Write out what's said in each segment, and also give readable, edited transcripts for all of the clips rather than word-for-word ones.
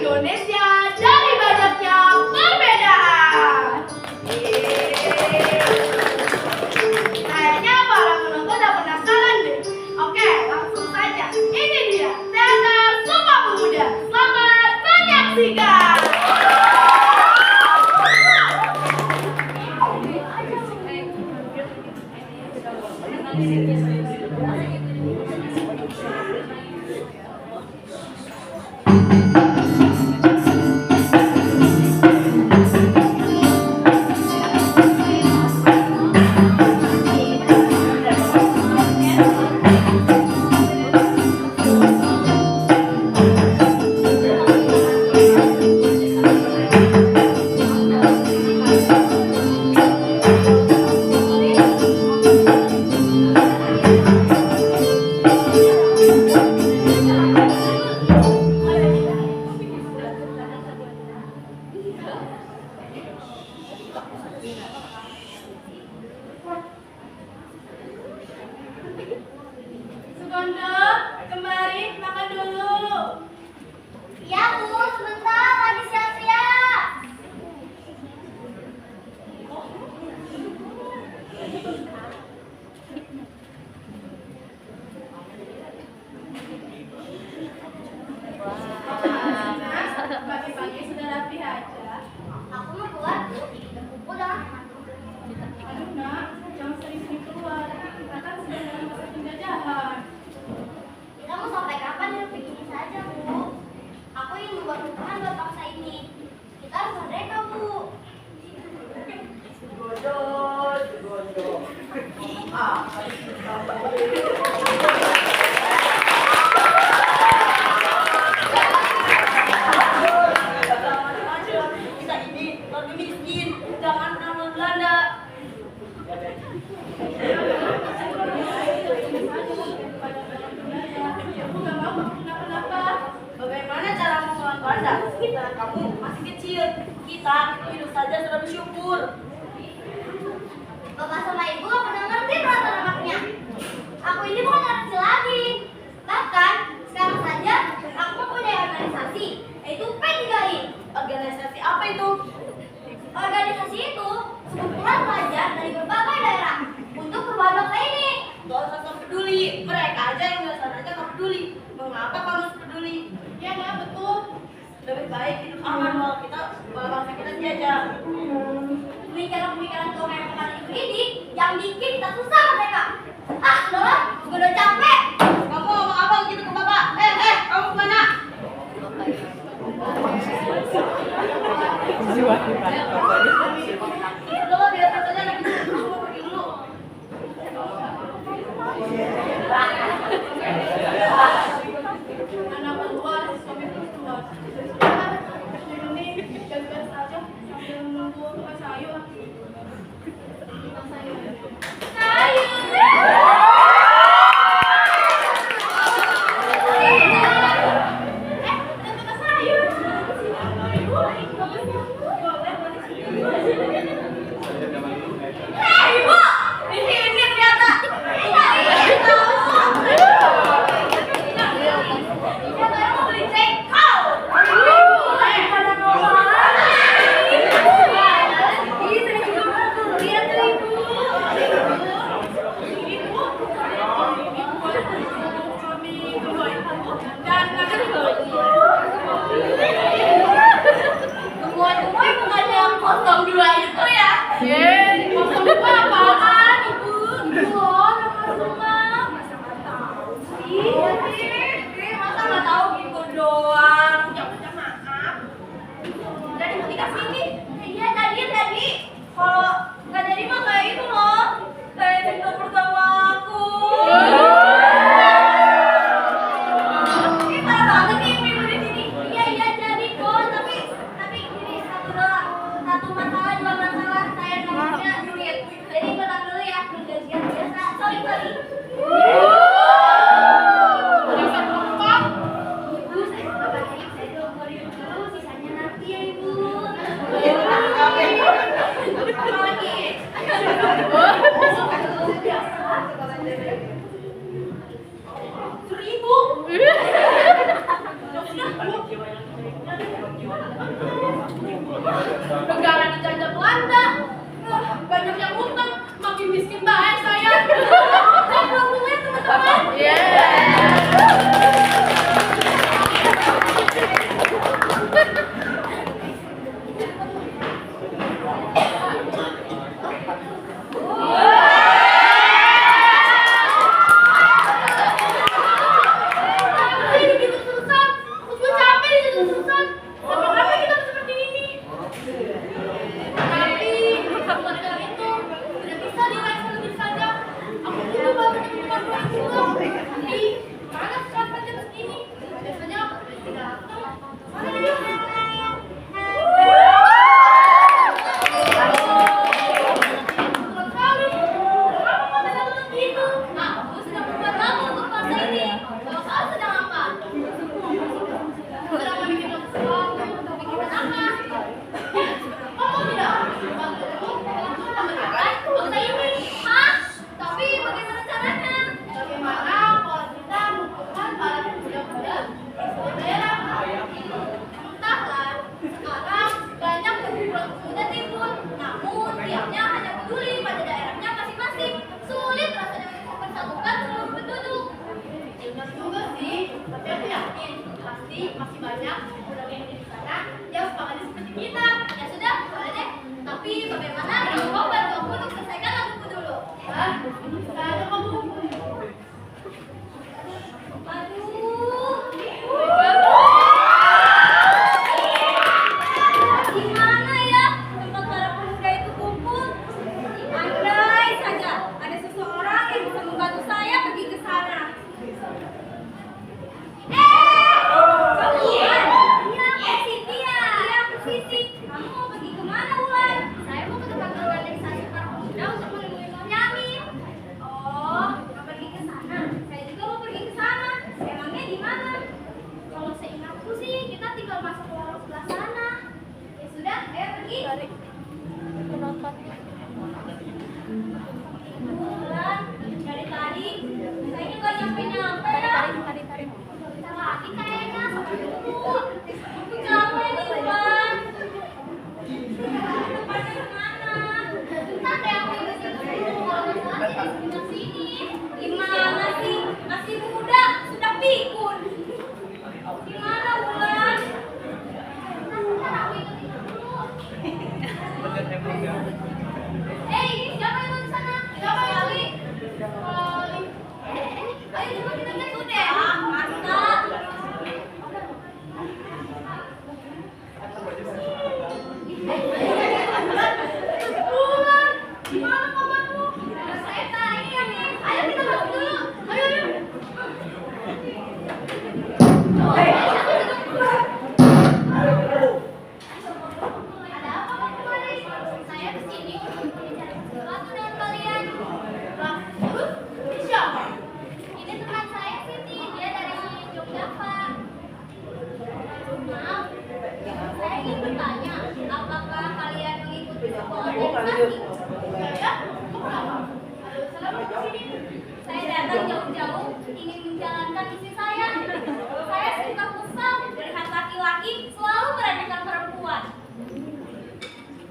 Indonesia dari banyaknya perbedaan. Kayaknya para penonton udah penasaran deh. Oke, langsung saja. Ini dia teater Sumpah Pemuda. Selamat menyaksikan. Sugondo, kemari makan dulu. Ya Bu, sebentar lagi siap-siap. Pagi-pagi sudah rapi aja. Aku mau keluar Bu, udah kumpul dah. Aduh nak, jangan sering-sering keluar. Kita kan sedang dalam masa penjajahan. Kita mau sampai kapan hidup begini saja Bu? Aku ingin membuat hubungan buat bangsa ini. Kita harus merdeka Bu. Kita ini lagi miskin, jangan nama Belanda. Aku nggak mau kenapa-napa. Bagaimana cara melawan Belanda? Sementara kamu masih kecil, kita hidup saja sudah bersyukur. Bapak sama Ibu gak pernah ngerti perasaan anaknya. Aku ini bukan anak kecil lagi. Bahkan sekarang saja aku mempunyai organisasi, yaitu P3I. Organisasi apa itu? Organisasi itu sekumpulan pelajar dari berbagai daerah untuk perubahan bangsa ini. Gak usah kamu peduli, mereka aja yang biasa aja kamu peduli. Mengapa kamu harus peduli? Ya nak, betul. Lebih baik hidup aman walau bangsa kita dijajah. Pemikiran-pemikiran tua yang kali ini yang bikin kita susah mereka. Udahlah, gue udah capek. Kamu ngomong apa gitu ke bapak? Kamu kemana? Udahlah, biar saja anak itu. Aku mau pergi dulu. Anak keluar, suami keluar. Sudah, ini gas-gas aja sambil menunggu tukang sayur. Tukang sayur. Tukang sayur. saya. Saya belum mulai teman-teman. Ini gitu terusan. Gue capek di situ terusan. Sampai kapan kita seperti ini? Tapi gara-gara itu tidak bisa diraih sendiri saja. Aku butuh banget teman-teman gue juga. Tapi mana sekarang jam segini? Biasanya aku tidak datang. Mana dia? Aku sudah membuat kamu untuk fase ini. Kalau kau sedang apa? Sedang memikirkan sesuatu. Pikiran apa? Kamu tidak bantuku untuk memecahkan bangsa ini. Hah? Tapi bagaimana caranya? Bagaimana kalau kita mengumpulkan para pemuda-pemuda di daerah? Entahlah. Sekarang banyak perkumpulan pemuda timbul. Namun tiapnya hanya peduli pada daerahnya masing-masing. Sulit rasanya untuk mempersatukan seluruh penduduk. Benar juga sih, tapi aku yakin pasti masih banyak pemuda yang di sana yang semangat seperti kita. Ya sudah, boleh deh. Tapi bagaimana kalau kau bantu aku untuk selesaikan laguku dulu? Hah? Bisa aja kamu. Gimana ya tempat para pemuda itu kumpul? Andai saja ada seseorang yang bisa membantu saya pergi ke sana. Kamu Wulan? Iya, aku Siti ya. Iya, aku Siti. Kamu mau pergi kemana, Wulan? Saya mau ke tempat organisasi para pemuda untuk menemui Yamin. Oh, mau pergi ke sana. Saya juga mau pergi ke sana. Emangnya di mana? Kalau seingatku sih, kita tinggal masuk ke warung sebelah sana. Ya sudah, ayo pergi. Bulan, dari tadi kayaknya nggak nyampe-nyampe ya. Bentar lagi kayaknya, sampai dulu. Aku capek nih, Bulan. Tempatnya kemana? Bentar deh, aku ingat-ingat dulu. Kalau nggak salah sih di sekitar sini. Gimana sih? Masih muda, sudah pikun. Gimana, Bulan? Bentar, aku ingat-ingat dulu. Hei, siapa yang di sana? Siapa yang lagi? Ayo coba kita cek dulu deh. Masa? Bulan, gimana kabarmu? Saya tanya nih. Ayo kita masuk dulu. Ayo, ayo. Ada apa, Pak Kemari? Saya kesini untuk membicarakan sesuatu dengan kalian. Lah, terus? Ini siapa? Ini teman saya Siti, dia dari Jogja, Pak. Maaf, saya ingin bertanya, apakah kalian mengikuti sebuah organisasi? Saya? Kamu kenapa? Ada urusan apa ke sini? Saya datang jauh-jauh ingin menjalankan misi saya. Saya suka kesal melihat laki-laki selalu meremehkan perempuan.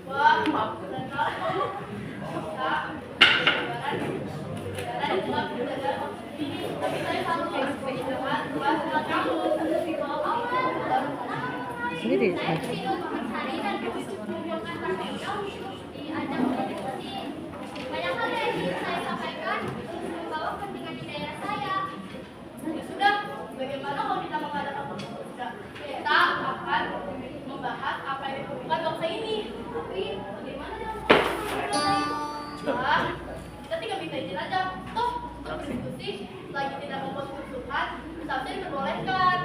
Wah, keren kali kamu. Bisa. Kebenaran itu nggak bisa dalam ini. Tapi saya selalu sebagai teman buat kamu. Sendiri. Saya kesini untuk mencari dan mengumpulkan para pemuda untuk diajak berdiskusi. Banyak hal yang ingin saya sampaikan untuk membawa kepentingan di daerah saya. Ya sudah, bagaimana kalau kita mengadakan pertemuan? Kita akan membahas apa yang diperlukan bangsa ini. Tapi bagaimana dengan Wah, kita tinggal minta izin aja. Toh, untuk berdiskusi, selagi tidak membuat kerusuhan, seharusnya diperbolehkan.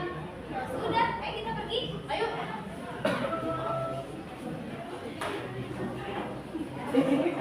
Ya sudah, ayo kita pergi. Ayo. Cewek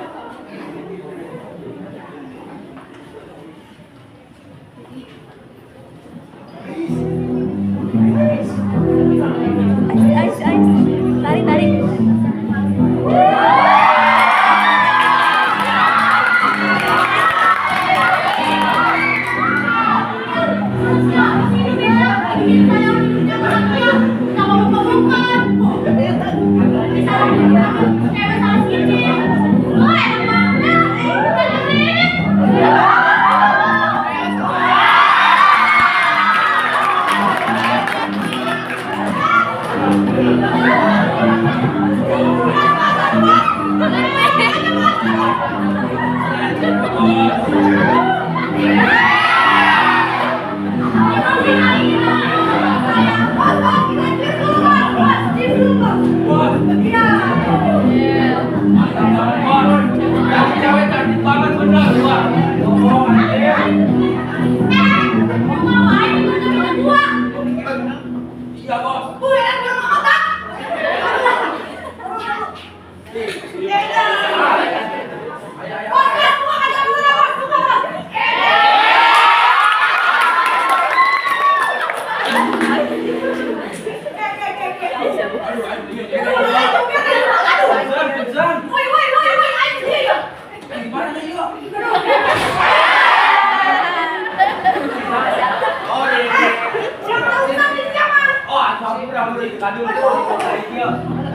salah sini.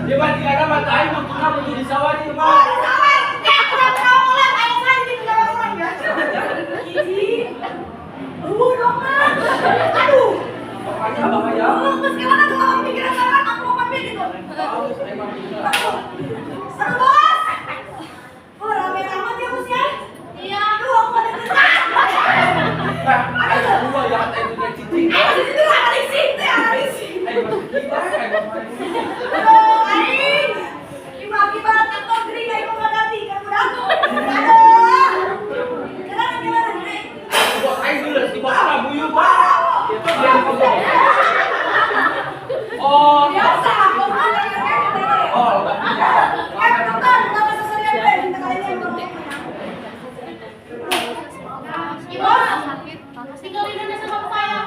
Di ba di ka naman tayo butuh di sawah di Oh, ba? di sawah. Aku udah pernah mulai kayak saya di negara orang ya. Gigi. Dong, Mas. Aduh. Bahaya. Terus gimana tuh kalau pikiran saya aku mau ambil gitu? Tahu saya mah gitu. Aduh, Bos. Oh, rame amat ya, Bos ya? Iya. Aduh, aku pada kerja. Ayo dua ya kata itu dia cicing. Itu ada sini, ada sini. Ayo masuk kita, ayo masuk. Aduh, aing. Gimana TikTok gini kayak mau ganti kan udah aku. Aduh. Gimana? Bos ayo dulu si bos lah buyut Pak. Itu dia ngomong. Oh, Biasa, kok ada yang kayak oh, Eh, bentar, kenapa seserian deh? Kita kali ini yang ngomong. Bos, tinggalin aja sama saya.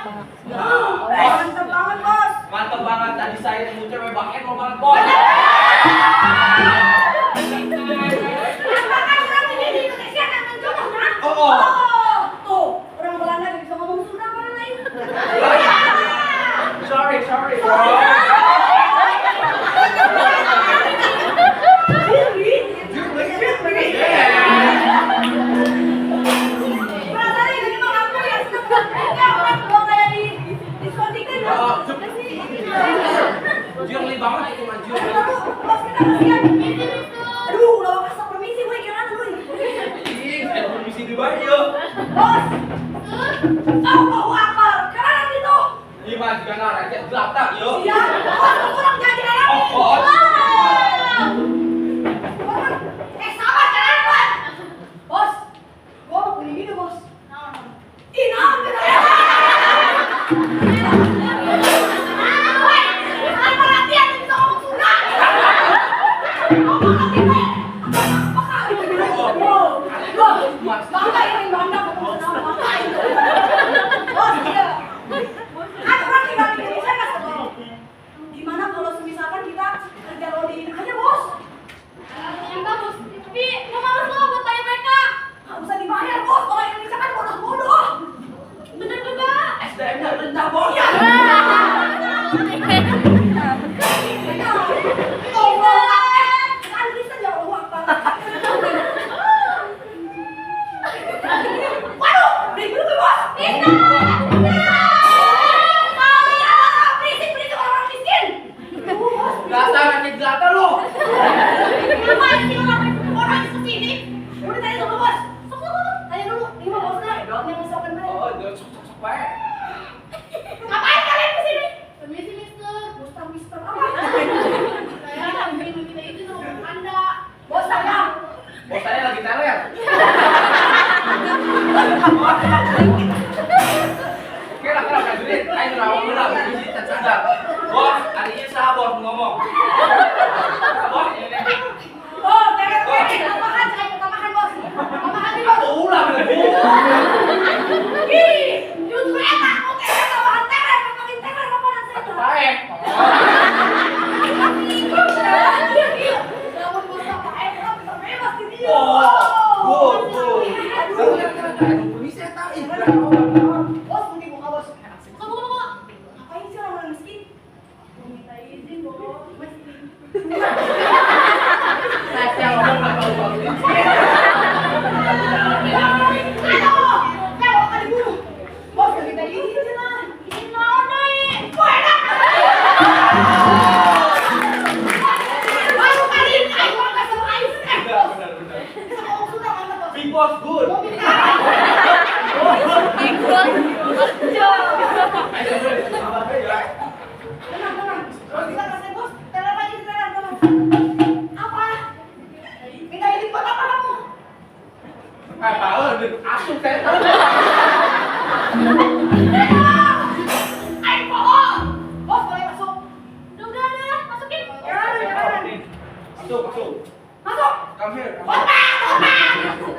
Mantap banget, Bos. mantep banget tadi saya nemu cewek baken mau banget bos. Apakah orang ini di Indonesia akan mencoba, nah? Oh. Tuh, orang Belanda gak bisa ngomong Sunda mana lain. Sorry. Perasaan ini memang aku yang sudah pernah orang belum kayak di diskotika ya. Jurli banget itu mah Aduh, Jurli. Bos kita kasihan. Aduh, udah kasih permisi gue kira dulu. Ih, saya permisi di bawah yuk. Bos. Allahu Akbar. Karena itu. Ini mah juga rakyat gelata yuk. Iya. Bos, kurang jadi lagi. Oh. Sabar jangan buat. Bos. Gua mau beli gitu, Bos. Ih, naon kita ya? Gimana kalau misalkan kita kerja loading aja, Bos? Yang bagus. Tapi mau males lo buat tanya mereka. Nggak usah dibayar, Bos. Kalau Indonesia kan bodoh-bodoh. Bener juga. SDM-nya rendah bos. Kan bisa jauh Akbar. Waduh, beli dulu, Bos. Berisik orang miskin. Bos. Gelata rakyat gelata lo. Ngapain sih orang kesini? Udah tanya dulu, Bos. Tanya dulu. Ini mah bosnya yang misalkan mereka. Oh, udah sok baik. Ngapain kalian kesini? Permisi, Mister. Mister apa? Saya ingin meminta izin sama Anda. Bos saya. Bos saya lagi teler. Kira kan duit, ayo rawang ulah, biji sadar. Bos, hari ini sah bos ngomong. Bos, ini. Oh, tambahan, Bos. Tambahan nih, Bos. Oh, ulah bener. Ih, justru enak. Oke, tambahan teler, tambahin teler apa nanti? Baik. Namun Bos apa enak, bisa bebas di dia. Oh, good. Bisa tahu ini. Bos, mungkin buka, Bos. Buka. Ngapain sih orang miskin? Minta izin, Bos. Saya ngomong nggak tahu. Aduh, saya mau kali dulu. Bos, minta izin lah. Izin naon deui? Wah, enak. Baru kali ini aing orang kasih aing sih. Benar. Sama sudah mantap, Bos. Big boss good. Tenang. Kita kasih, Bos. Teler lagi, teler. Apa? Minta izin buat apa kamu? Apa? Asuh saya tahu. Aing bohong. Bos, boleh masuk. Udah, masukin. Jalan. Masuk. Masuk. Come here.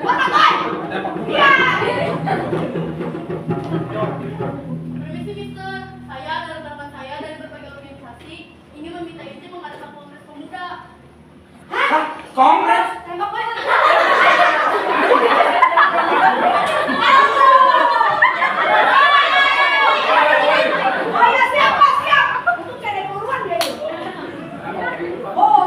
Bos, boy. Iya. Permisi, Mister. Saya dan rekan saya dari berbagai organisasi ingin meminta izin mengadakan kongres pemuda. Hah? Kongres? Tembak gue. Oh iya, siap. Untuk cari buruan dia itu. Oh,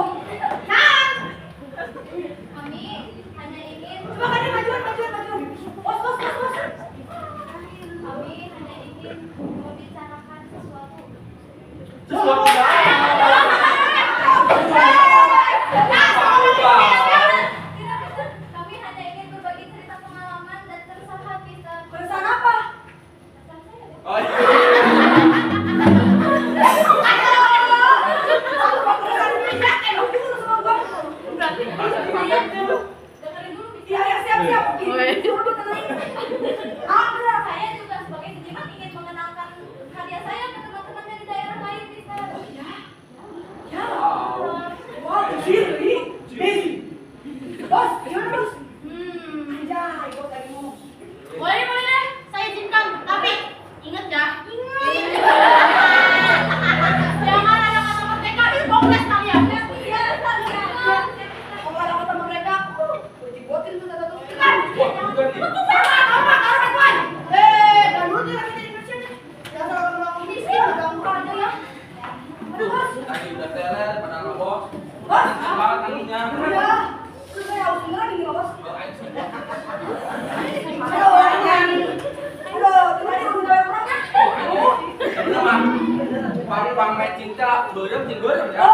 Goyang jeung goyang ya.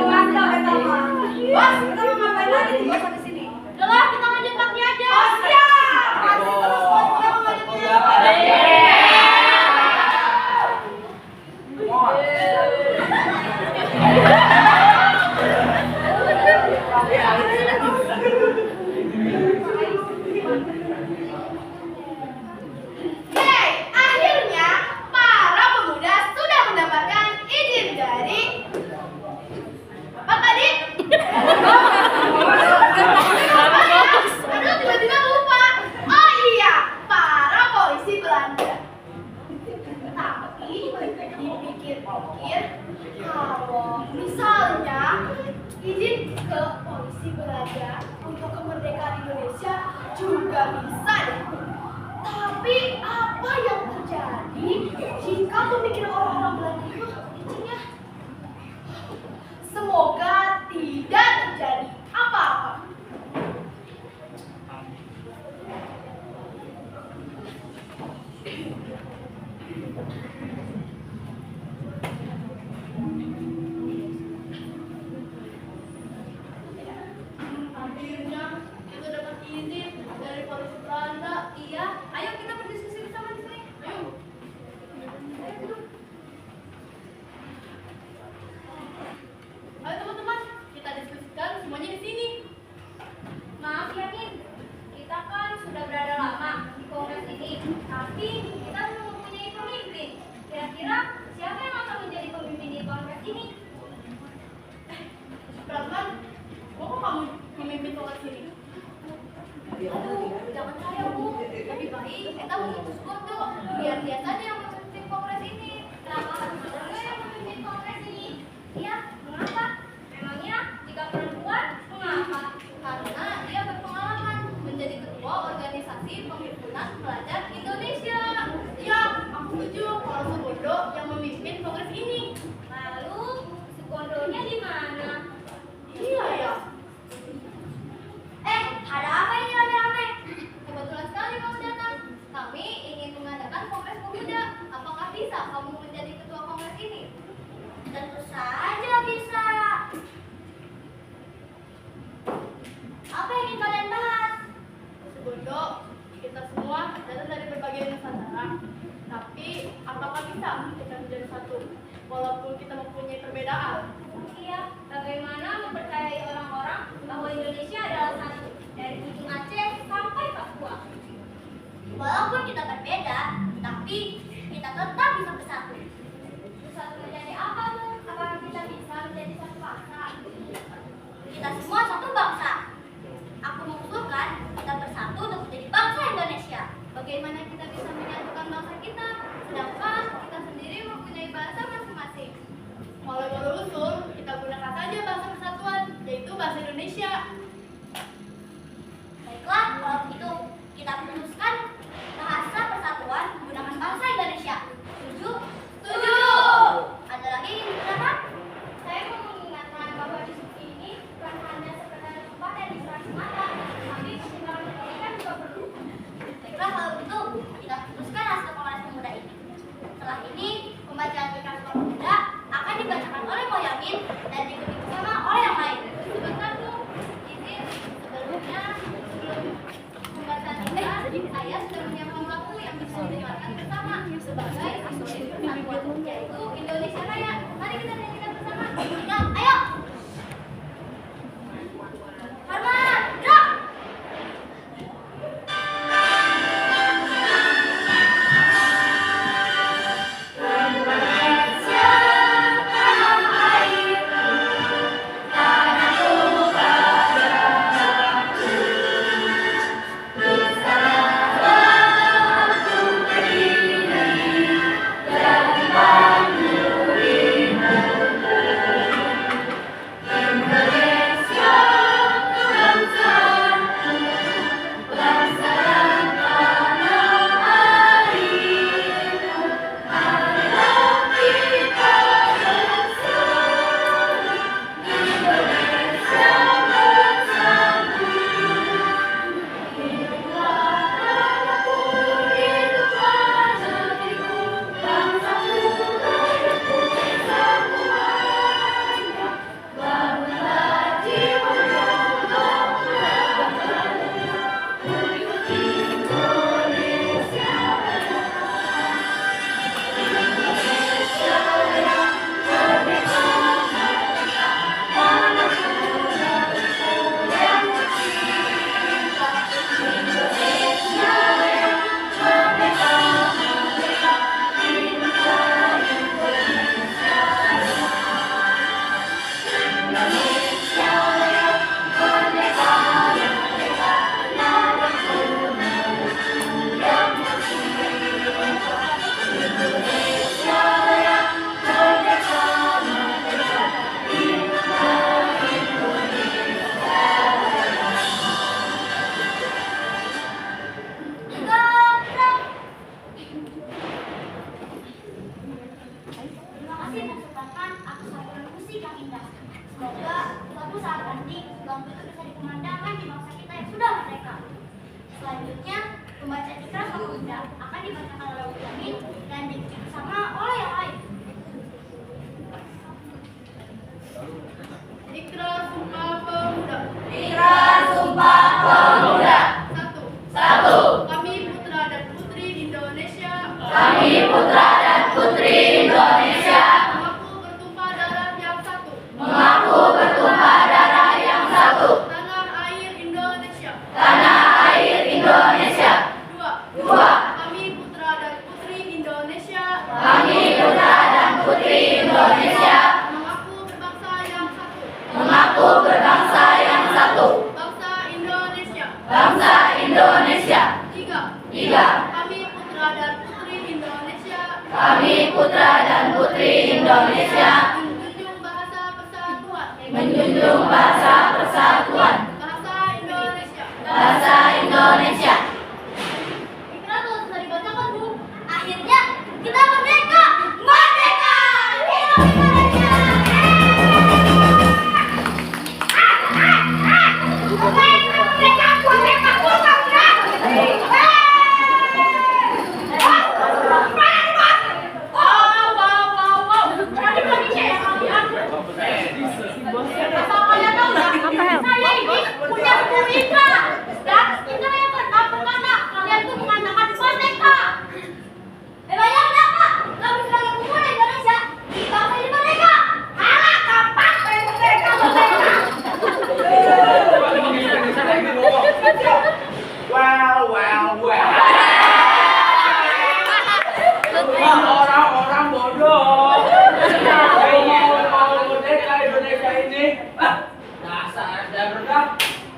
Mantap eta mah. Bos, kita mau ngapain lagi nih bos di sini? Udah lah, kita lanjut baknya aja. Oh, siap. Masih terus bos, kita mau lanjutin. Come on. Yeay, akhirnya para pemuda sudah mendapatkan izin dari apa tadi? Aduh, tiba-tiba lupa. Oh iya, para polisi Belanda. Tapi dipikir-pikir, kalau misalnya izin ke polisi Belanda untuk kemerdekaan Indonesia juga bisa deh. Tapi apa yang terjadi jika pemikiran orang-orang Belanda itu izinnya? Semoga tidak terjadi apa-apa. Akhirnya kita dapat izin dari polisi Belanda. Iya, ayo kita berdiskusi bersama di sini. Ayo. Ayo teman-teman, kita diskusikan semuanya di sini. Maaf ya Min, kita kan sudah berada lama di kongres ini, tapi kita belum mempunyai pemimpin. Kira-kira siapa yang akan menjadi pemimpin di kongres ini? Brahman, mau kamu memimpin kongres ini? Aduh, jangan saya Bu. Lebih baik kita mengutus Gondo. Biar dia saja yang memimpin kongres ini. Kenapa harus Gondo yang memimpin kongres ini? Iya, mengapa? Memangnya jika perempuan, mengapa? Karena dia berpengalaman menjadi ketua organisasi penghimpunan pelajar Indonesia. Ya, aku setuju kalau Sugondo yang memimpin kongres ini. Lalu, Sugondonya di mana? Iya ya. Ada apa ini rame-rame? Kebetulan sekali kamu datang. Kami ingin mengadakan kongres pemuda. Apakah bisa kamu menjadi ketua kongres ini? Tentu saja bisa. Apa yang ingin kalian bahas? Sugondo, kita semua datang dari berbagai nusantara. Tapi apakah bisa kita menjadi satu? Walaupun kita mempunyai perbedaan. Iya, bagaimana mempercayai orang-orang bahwa Indonesia adalah satu dari ujung Aceh sampai Papua? Walaupun kita berbeda, tapi kita tetap bisa bersatu. Bersatu menjadi apa, Bu? Apakah kita bisa menjadi satu bangsa? Kita semua satu bangsa. Aku mengusulkan kita bersatu untuk menjadi bangsa Indonesia. Bagaimana kita bisa menyatukan bangsa kita, sedangkan kita sendiri mempunyai bahasa masing-masing? Walau usul, kita gunakan saja bahasa persatuan, yaitu bahasa Indonesia. Baiklah, kalau begitu kita putuskan bahasa persatuan menggunakan bahasa Indonesia. Setuju? Setuju! Ada lagi yang dikatakan? Saya mau mengingatkan bahwa diskusi ini bukan hanya sekedar tempatnya di semata, tapi pertimbangan pendidikan juga perlu. Baiklah, kalau begitu kita putuskan hasil kongres pemuda ini. Setelah ini, pembacaan berkas pemuda akan dibacakan oleh Moyamin dan diikuti bersama oleh yang lain. Sebentar Bu, izin sebelum pembacaan ini, saya sudah menyiapkan lagu yang bisa didengarkan bersama sebagai aspirasi persatuan, yaitu Indonesia Raya. Mari kita nyanyikan bersama. Ayo! Hormat! Gerak! Selanjutnya, pembacaan ikrar sama Bunda akan dibacakan oleh Ulamin dan diikuti bersama oleh yang lain. Ikrar Sumpah Pemuda. Ikrar Sumpah Pemuda. Satu. Kami putra dan putri Indonesia. Kami putra dan putri Indonesia Mengaku bertumpah darah yang satu. mengaku bertumpah darah yang satu. Tanah air Indonesia. Tanah air Indonesia. Dua. Kami putra dan putri Indonesia. Kami putra dan putri Indonesia Mengaku berbangsa yang satu. mengaku berbangsa yang satu. Bangsa Indonesia. Bangsa Indonesia. Tiga. Kami putra dan putri Indonesia. Kami putra dan putri Indonesia Menjunjung bahasa persatuan. menjunjung bahasa persatuan. Bahasa Indonesia. Bahasa Indonesia. Ikrar telah selesai dibacakan, Bu. Akhirnya kita merdeka! Merdeka! Hidup Indonesia! Asal kalian tahu ya, saya ini punya buku ikrar. Dan ikrar yang ke-6 berkata, kalian itu mengatakan merdeka. Memangnya kenapa? Kami sebagai pemuda Indonesia, di bangsa ini merdeka. Alah, kapan saya merdeka? Wah, orang-orang bodoh. Mau merdeka Indonesia ini. Dasar dan rendah.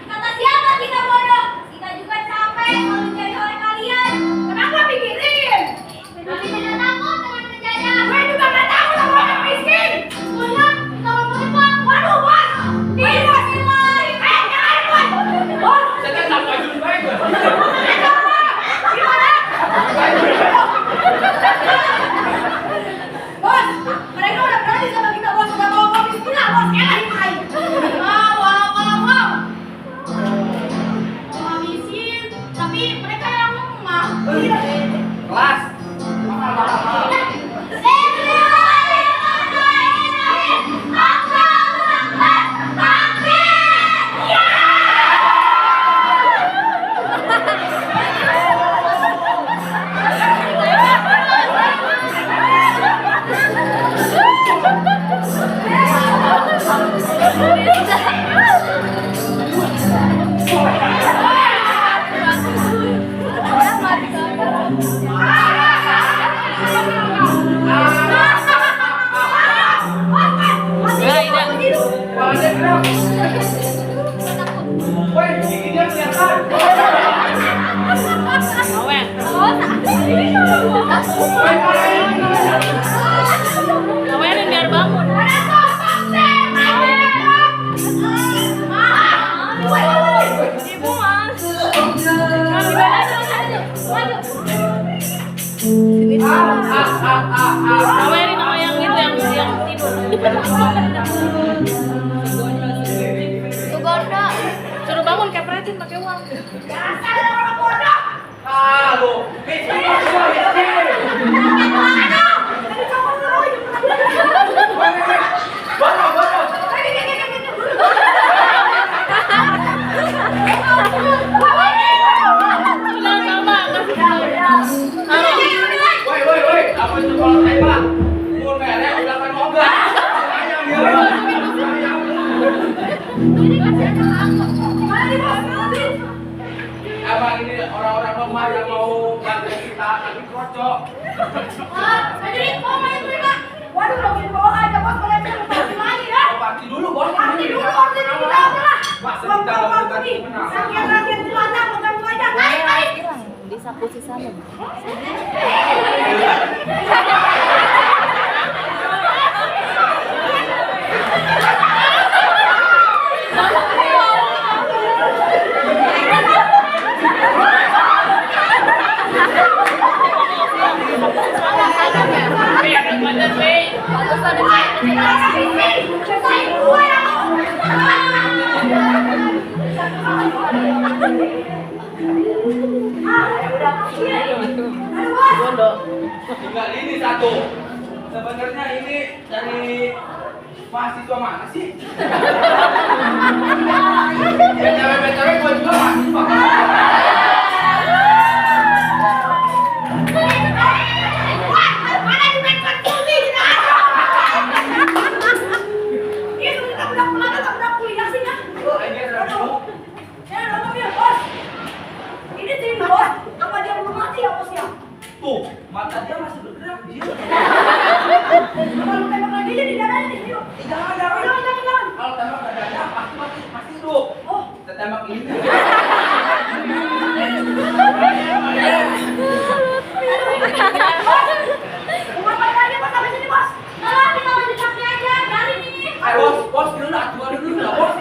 Kata siapa kita bodoh? Kita juga capek kalau dijajah oleh kalian. Kenapa pikirin? Tapi tidak takut dengan penjajah. Gue juga gak takut sama orang miskin. Semuanya kita mau berubah. Waduh, bos. Bos. Jangan, bos. Bos. Saya tak maju baik. Bos, mereka udah berani sama kita, bos. Udah bawa mobil pulang, bos. Elah dimain. Wow. Miskin, tapi mereka yang lemah. Kelas. Woi, ini dia kelihatan. Ngawenin biar bangun. Ibu mas. Ngawenin sama yang itu yang tidur. Sugondo. Suruh bangun kepretin pakai uang. Halo, woi, apa itu kalau tembak? Mun merek udah kan moga. Abang ini orang-orang lemah yang mau bantu kita tapi kocok. Waduh, lo mau bawa aja, bos. Kalian jangan party lagi, ya. Party dulu, bos. Party dulu, party dulu. Udah lah. Masa Belum kita tahu mau waktu nih. menang? Latihan jelajah, bukan aja. Naik. Disapu si Salim. Selesai gue ya. Tinggal ini satu. Sebenarnya ini dari mahasiswa mana sih? BTW gua juga mahasiswa. Tuh, mata dia masih bergerak dia. Jangan. Kalau tembak nggak ada, pasti hidup. Kita tembak ini. Ayo bos dulu lah, dulu lah bos.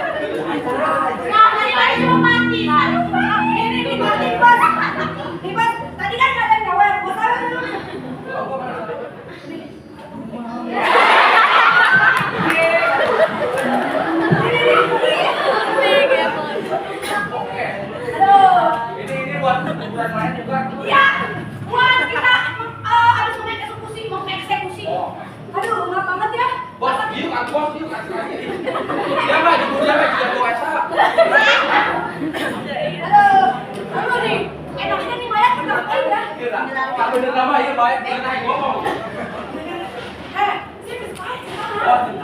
Tadi kan nggak ada yang nyawer, bos saya dulu. Oke. Aduh. Ini buat hiburan main juga. Iya, buat kita habis mau eksekusi. Aduh, ngap banget ya. Bos, yuk aku kasih lagi. Dia mah juga WhatsApp. Aduh nih, enaknya nih Maya udah ngapain ya? Tak bener nama ya baik, bener ngomong. Sini sekarang.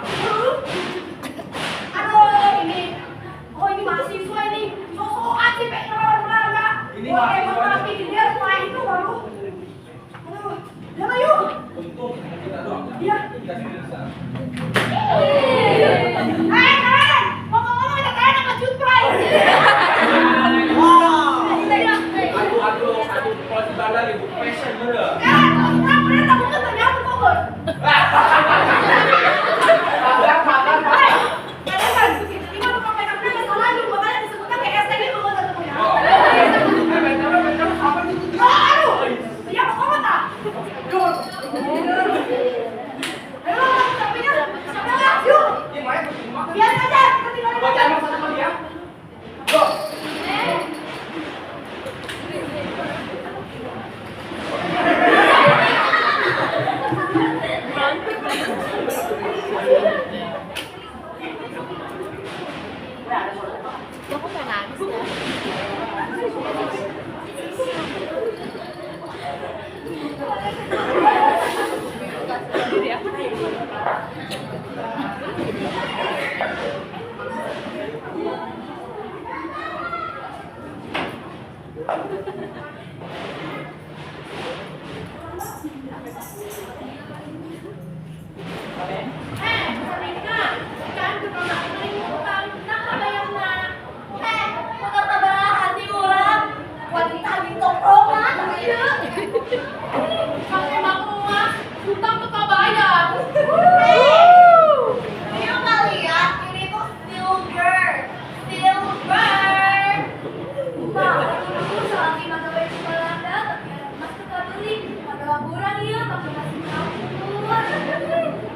Aduh, ini mahasiswa ini. So-soan sih pengen olahraga. Ini Wah, mahasiswa. emang tapi dia main itu baru. Aduh, udah yuk. Untung kita doang. Iya. Kita sini sana. Kalian, ngomong-ngomong kita kalian sama Jutrai. Aduh, kalau di bandar ibu passion bener. Kan, orang pernah takutnya ternyata kok. Makan. Kalian kan, ini mau pakai namanya masalah nih, makanya disebutnya kayak STG itu nggak ada punya. Betul apa itu? Aduh, dia mau komen tak? Ayo, sapinya, yuk. Ini main cuma. Biarin aja, kita tinggalin Buat aja. emang satu kali ya. Go.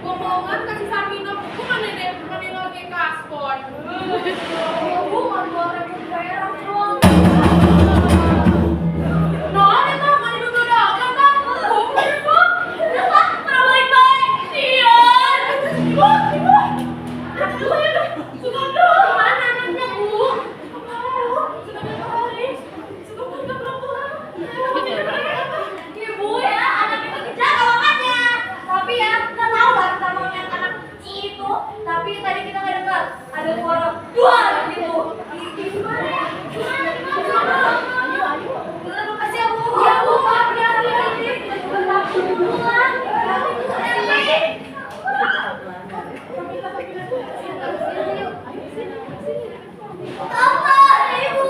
Ngomongan kasih Samina, bukan ini lagi kaspor. Bukan 2.000 perak doang. Nah, ini mah mana dulu dagang kan? Bukti kok. Terbaik-baik. Iya. Ibu. Aduh, ya. Suka dong. Mana anaknya, Bu? Suka hari. Suka belum pulang. Ibu ya, anaknya bekerja kalau makanya. Tapi ya, kita tahu lah kita mau yang anak kecil itu. Tapi tadi kita nggak dengar ada suara dua gitu. Gimana ya? Gimana? Terima kasih ya Bu. Ya Bu, maaf ya. Pulang. Apa, Ibu?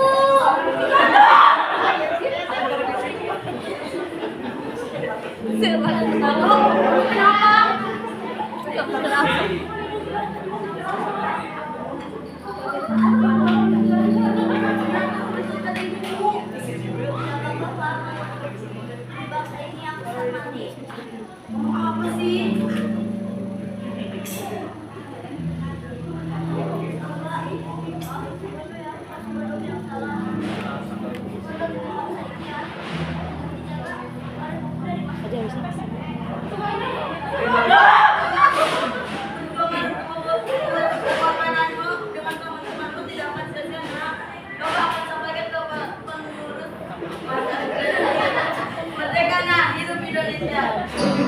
Apa sih? Ada Indonesia.